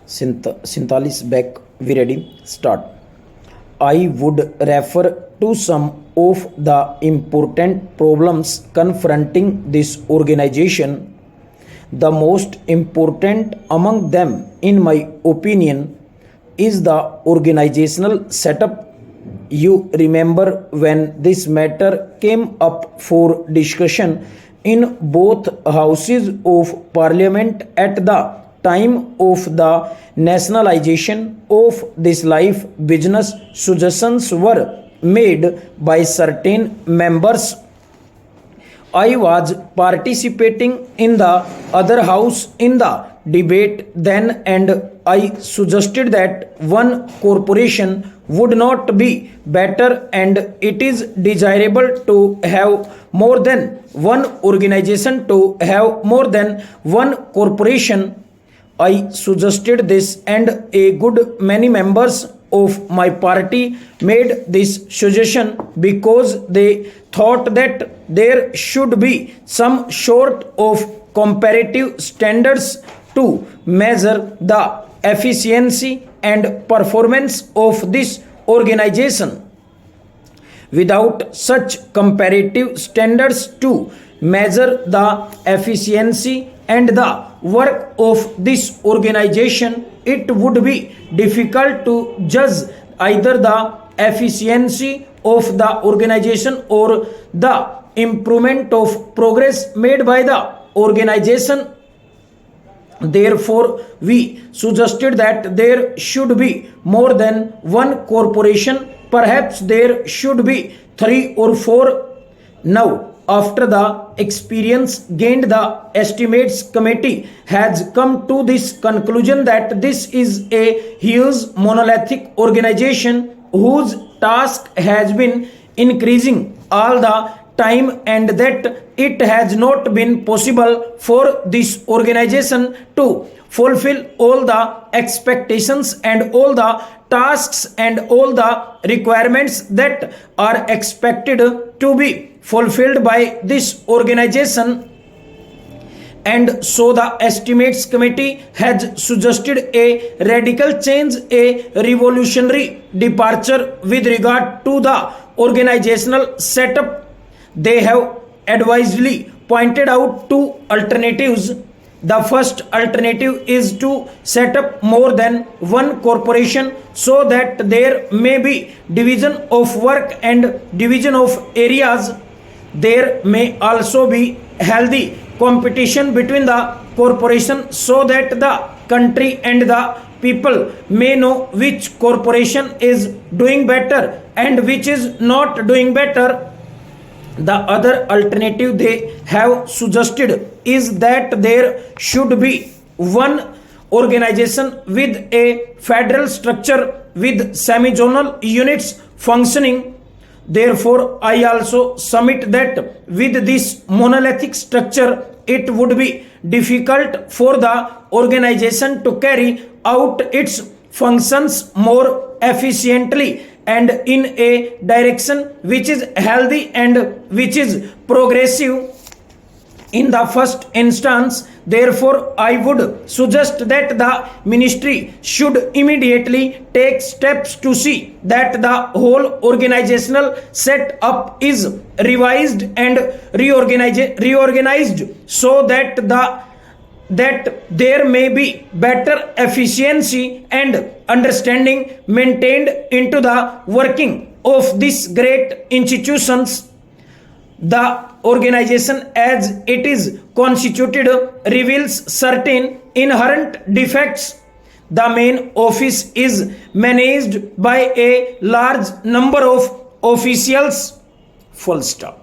47 back, we ready, start. I would refer to some of the important problems confronting this organization. The most important among them, in my opinion, is the organizational setup. You remember when this matter came up for discussion in both houses of parliament at the time of the nationalization of this life business. Suggestions were made by certain members. I was participating in the other house in the debate then, and I suggested that one corporation would not be better, and it is desirable to have more than one organization to have more than one corporation. I suggested this, and a good many members of my party made this suggestion because they thought that there should be some sort of comparative standards to measure the efficiency and performance of this organization. Without such comparative standards to measure the efficiency and the work of this organization, it would be difficult to judge either the efficiency of the organization or the improvement of progress made by the organization. Therefore, we suggested that there should be more than one corporation. Perhaps there should be 3 or 4. Now, after the experience gained, the estimates committee has come to this conclusion that this is a huge monolithic organization whose task has been increasing all the time, and that it has not been possible for this organization to fulfill all the expectations and all the tasks and all the requirements that are expected to be fulfilled by this organization. And so the estimates committee has suggested a radical change, a revolutionary departure with regard to the organizational setup. They have advisedly pointed out 2 alternatives. The first alternative is to set up more than one corporation so that there may be division of work and division of areas. There may also be healthy competition between the corporation so that the country and the people may know which corporation is doing better and which is not doing better. The other alternative they have suggested is that there should be one organization with a federal structure with semi-zonal units functioning. Therefore, I also submit that with this monolithic structure, it would be difficult for the organization to carry out its functions more efficiently and in a direction which is healthy and which is progressive. In the first instance, therefore, I would suggest that the ministry should immediately take steps to see that the whole organizational set-up is revised and reorganized so that there may be better efficiency and understanding maintained into the working of these great institutions. The organization as it is constituted reveals certain inherent defects. The main office is managed by a large number of officials. Full stop.